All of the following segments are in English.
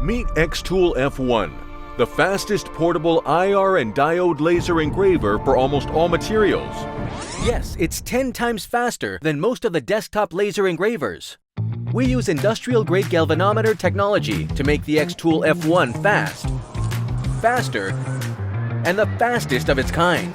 Meet xTool F1, the fastest portable IR and diode laser engraver for almost all materials. Yes, it's 10 times faster than most of the desktop laser engravers. We use industrial-grade galvanometer technology to make the xTool F1 fast, faster, and the fastest of its kind.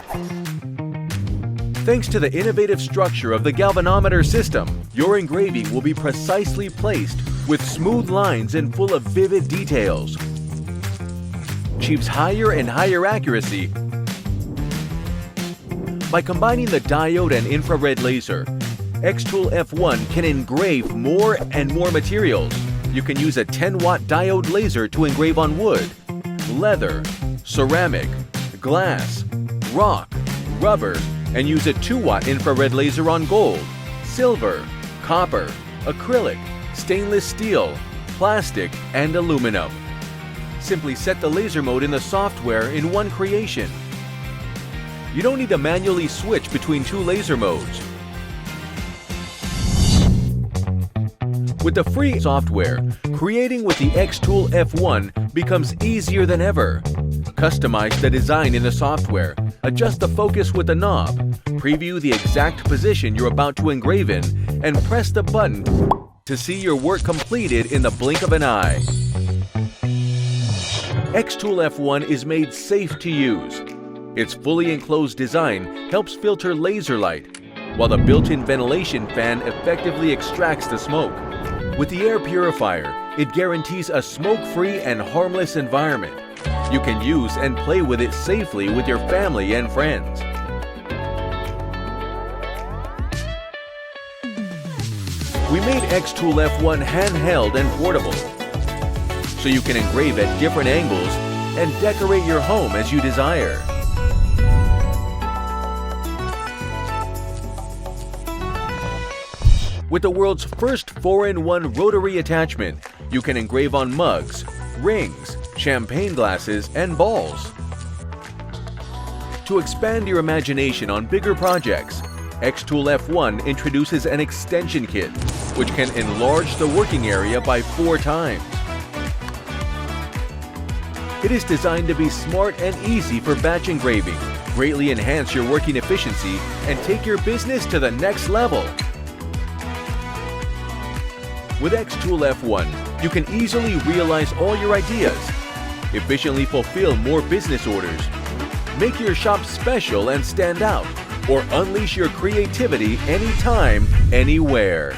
Thanks to the innovative structure of the galvanometer system, your engraving will be precisely placed with smooth lines and full of vivid details. Achieves higher and higher accuracy by combining the diode and infrared laser. xTool F1 can engrave more and more materials. You can use a 10-watt diode laser to engrave on wood, leather, ceramic, glass, rock, rubber, and use a 2-watt infrared laser on gold, silver, copper, acrylic, stainless steel, plastic, and aluminum. Simply set the laser mode in the software in one creation. You don't need to manually switch between two laser modes. With the free software, creating with the xTool F1 becomes easier than ever. Customize the design in the software, adjust the focus with the knob, preview the exact position you're about to engrave in, and press the button to see your work completed in the blink of an eye. xTool F1 is made safe to use. Its fully enclosed design helps filter laser light, while the built-in ventilation fan effectively extracts the smoke. With the air purifier, it guarantees a smoke-free and harmless environment. You can use and play with it safely with your family and friends. We made xTool F1 handheld and portable, so you can engrave at different angles and decorate your home as you desire. With the world's first 4-in-1 rotary attachment, you can engrave on mugs, rings, champagne glasses, and balls. To expand your imagination on bigger projects, xTool F1 introduces an extension kit, which can enlarge the working area by 4 times. It is designed to be smart and easy for batch engraving, greatly enhance your working efficiency, and take your business to the next level. With xTool F1, you can easily realize all your ideas, efficiently fulfill more business orders, make your shop special and stand out, or unleash your creativity anytime, anywhere.